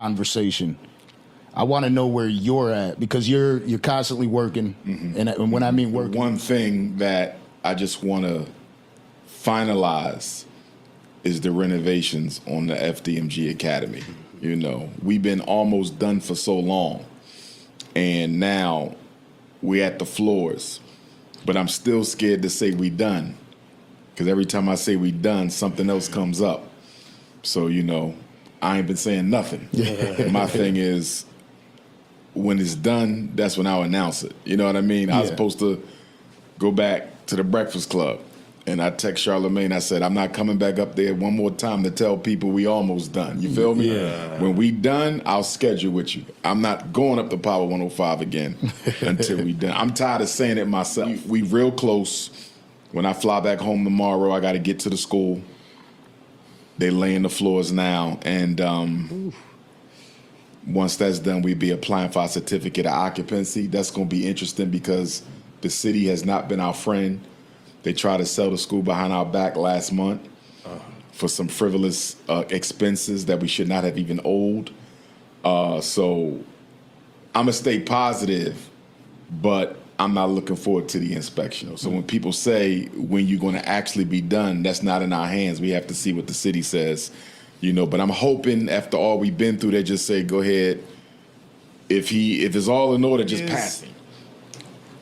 conversation. I want to know where you're at because you're constantly working, and when I mean working, One thing that I just want to finalize is the renovations on the FDMG Academy. You know, we've been almost done for so long, and now we're at the floors. But I'm still scared to say we done, because every time I say we done, something else comes up. So, you know, I ain't been saying nothing. My thing is, when it's done, that's when I'll announce it. You know what I mean? I was supposed to go back to the Breakfast Club, and I text Charlamagne. I said, I'm not coming back up there one more time to tell people we almost done. You feel me? Yeah. When we done, I'll schedule with you. I'm not going up to Power 105 again until we done. I'm tired of saying it myself. We real close. When I fly back home tomorrow, I got to get to the school. They laying the floors now, and once that's done, we'll be applying for our certificate of occupancy. That's going to be interesting because the city has not been our friend. They tried to sell the school behind our back last month for some frivolous expenses that we should not have even owed. So I'm going to stay positive, but I'm not looking forward to the inspection. So when people say when you're going to actually be done, that's not in our hands. We have to see what the city says. You know, but I'm hoping after all we've been through, they just say, go ahead. If it's all in order, just pass it.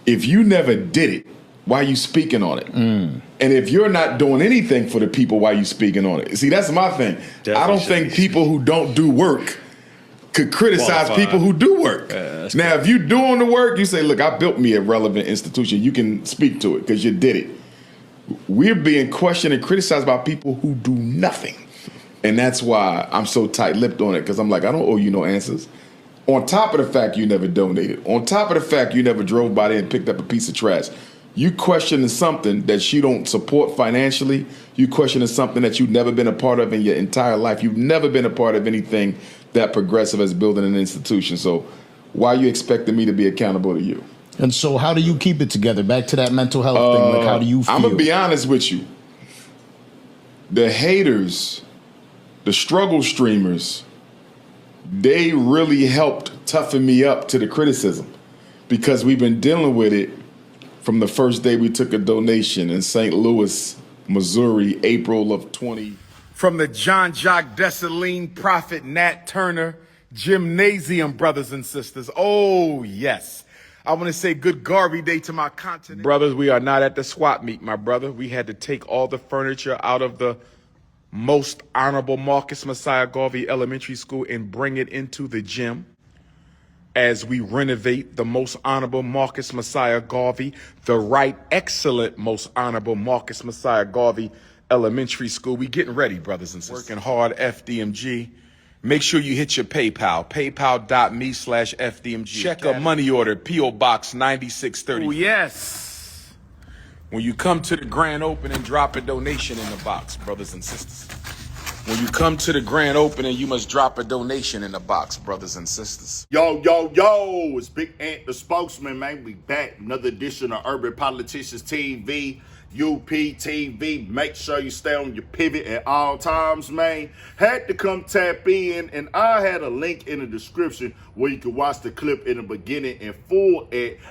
If you never did it, why are you speaking on it? And if you're not doing anything for the people, why are you speaking on it? See, that's my thing. I don't think people who don't do work could criticize people who do work. Now, if you're doing the work, you say, look, I built me a relevant institution. You can speak to it because you did it. We're being questioned and criticized by people who do nothing. And that's why I'm so tight-lipped on it, because I'm like, I don't owe you no answers. On top of the fact you never donated, on top of the fact you never drove by there and picked up a piece of trash, you questioning something that you don't support financially, you questioning something that you've never been a part of in your entire life. You've never been a part of anything that progressive as building an institution. So why are you expecting me to be accountable to you? And so how do you keep it together? Back to that mental health thing, like how do you feel? I'm going to be honest with you. The haters, the struggle streamers, they really helped toughen me up to the criticism, because we've been dealing with it from the first day we took a donation in St. Louis, Missouri, April of 20. From the John Jacques Dessalines, Prophet Nat Turner, Gymnasium brothers and sisters. Oh, yes. I want to say good Garvey Day to my continent. Brothers, we are not at the swap meet, my brother. We had to take all the furniture out of the Most Honorable Marcus Messiah Garvey Elementary School and bring it into the gym as we renovate the Most Honorable Marcus Messiah Garvey, the Right Excellent Most Honorable Marcus Messiah Garvey Elementary School. We getting ready, brothers and sisters. Working hard, FDMG. Make sure you hit your PayPal, paypal.me/FDMG. Check a money order, P.O. Box 9630. Oh, yes. When you come to the grand opening, drop a donation in the box, brothers and sisters. When you come to the grand opening, you must drop a donation in the box, brothers and sisters. Yo, yo, yo, it's Big Ant, the spokesman, man. We back. Another edition of Urban Politicians TV, UPTV. Make sure you stay on your pivot at all times, man. Had to come tap in, and I had a link in the description where you can watch the clip in the beginning in full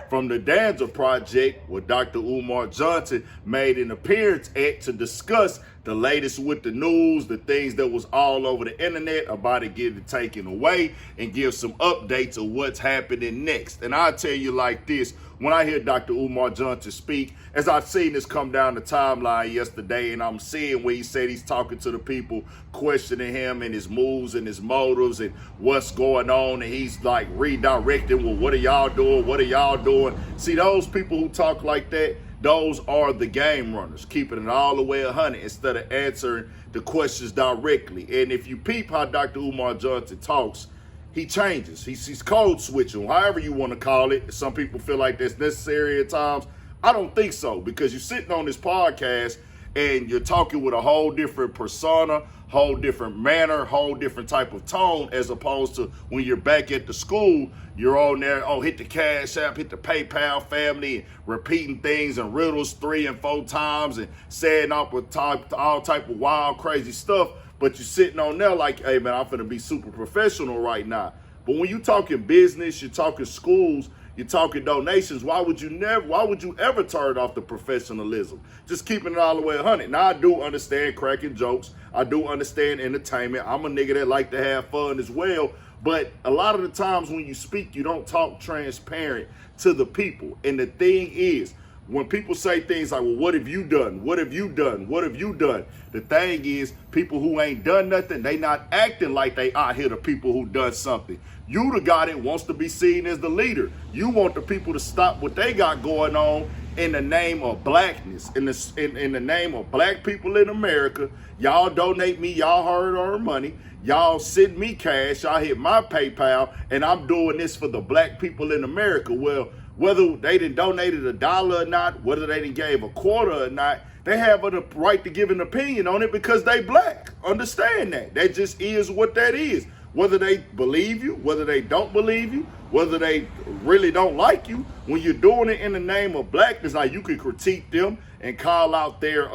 from the Danza Project, where Dr. Umar Johnson made an appearance at to discuss the latest with the news, the things that was all over the internet about it getting taken away, and give some updates of what's happening next. And I'll tell you like this, when I hear Dr. Umar Johnson speak, as I've seen this come down the timeline yesterday, and I'm seeing where he said he's talking to the people, questioning him and his moves and his motives and what's going on, and he's like redirecting, well, what are y'all doing? What are y'all doing? See, those people who talk like that, those are the game runners, keeping it all the way 100 instead of answering the questions directly. And if you peep how Dr. Umar Johnson talks, he changes. He's code switching, however you want to call it. Some people feel like that's necessary at times. I don't think so, because you're sitting on this podcast and you're talking with a whole different persona, whole different manner, whole different type of tone, as opposed to when you're back at the school, you're on there, oh, hit the Cash App, hit the PayPal family, and repeating things and riddles 3 and 4 times and saying all type of wild, crazy stuff. but you're sitting on there like, hey man, I'm finna be super professional right now. But when you talking business, you're talking schools, you're talking donations, why would you ever turn off the professionalism? Just keeping it all the way 100. Now I do understand cracking jokes. I do understand entertainment. I'm a nigga that like to have fun as well. But a lot of the times when you speak, you don't talk transparent to the people. And the thing is, when people say things like, well, what have you done? What have you done? What have you done? The thing is, people who ain't done nothing, they not acting like they out here the people who done something. You the guy that wants to be seen as the leader. You want the people to stop what they got going on in the name of blackness, in the name of black people in America. Y'all donate me, y'all hard-earned money. Y'all send me cash, y'all hit my PayPal, and I'm doing this for the black people in America. Well, whether they done donated $1 or not, whether they done gave a quarter or not, they have a right to give an opinion on it because they black. Understand that. That just is what that is. Whether they believe you, whether they don't believe you, whether they really don't like you, when you're doing it in the name of blackness, like you can critique them and call out their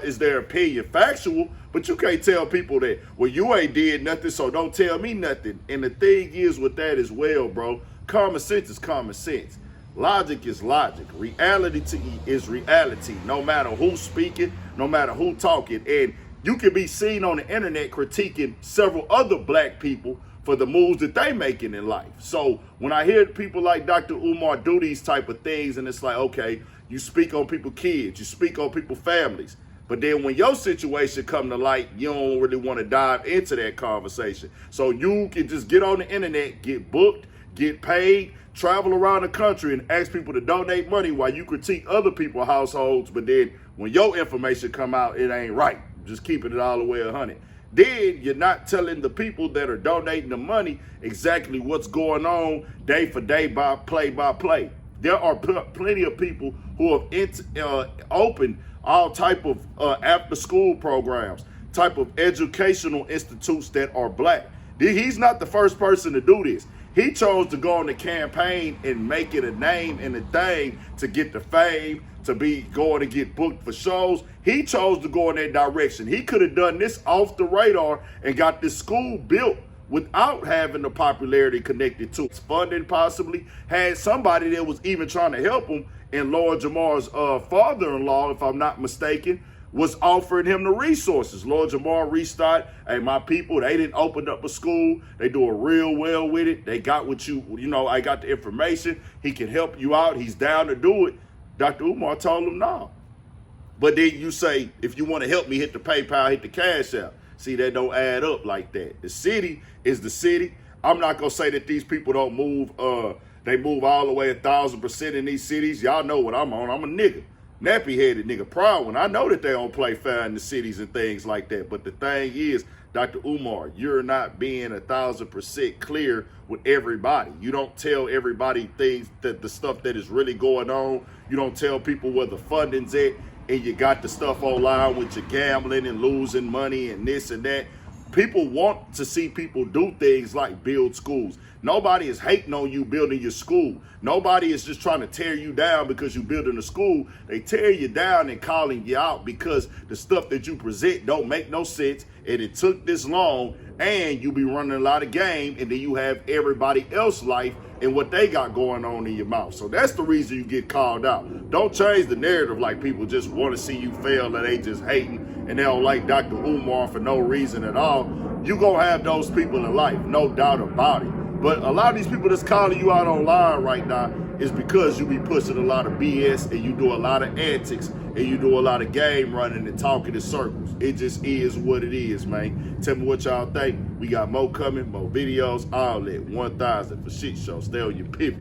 is their opinion factual, but you can't tell people that, well, you ain't did nothing, so don't tell me nothing. And the thing is with that as well, bro, common sense is common sense. Logic is logic. Reality is reality, no matter who's speaking, no matter who talking. And you can be seen on the internet critiquing several other black people for the moves that they making in life. So when I hear people like Dr. Umar do these type of things, and it's like, okay, you speak on people's kids, you speak on people's families, but then when your situation come to light, you don't really want to dive into that conversation. So you can just get on the internet, get booked, get paid, travel around the country and ask people to donate money while you critique other people's households, but then when your information come out, it ain't right. Just keeping it all the way 100. Then you're not telling the people that are donating the money exactly what's going on day for day by play. There are plenty of people who have opened all type of after school programs, type of educational institutes that are black. He's not the first person to do this. He chose to go on the campaign and make it a name and a thing to get the fame, to be going to get booked for shows. He chose to go in that direction. He could have done this off the radar and got this school built without having the popularity connected to its funding, possibly had somebody that was even trying to help him. And Lord Jamar's father-in-law, if I'm not mistaken, was offering him the resources. Lord Jamar reached out, hey, my people, they didn't open up a school. They doing real well with it. They got what I got the information. He can help you out. He's down to do it. Dr. Umar told him no. But then you say, if you want to help me, hit the PayPal, hit the cash out. See, that don't add up like that. The city is the city. I'm not going to say that these people don't move. They move all the way 1,000% in these cities. Y'all know what I'm on. I'm a nigga. Nappy-headed nigga, proud one. I know that they don't play fair in the cities and things like that. But the thing is, Dr. Umar, you're not being 1,000% clear with everybody. You don't tell everybody things, that the stuff that is really going on. You don't tell people where the funding's at, and you got the stuff online with your gambling and losing money and this and that. People want to see people do things like build schools. Nobody is hating on you building your school. Nobody is just trying to tear you down because you're building a school. They tear you down and calling you out because the stuff that you present don't make no sense, and it took this long, and you be running a lot of game, and then you have everybody else's life and what they got going on in your mouth. So that's the reason you get called out. Don't change the narrative like people just want to see you fail and they just hating and they don't like Dr. Umar for no reason at all. You gonna have those people in life, no doubt about it. But a lot of these people that's calling you out online right now is because you be pushing a lot of BS and you do a lot of antics and you do a lot of game running and talking in circles. It just is what it is, man. Tell me what y'all think. We got more coming, more videos, all that. 1,000 for shit show. Stay on your pivot.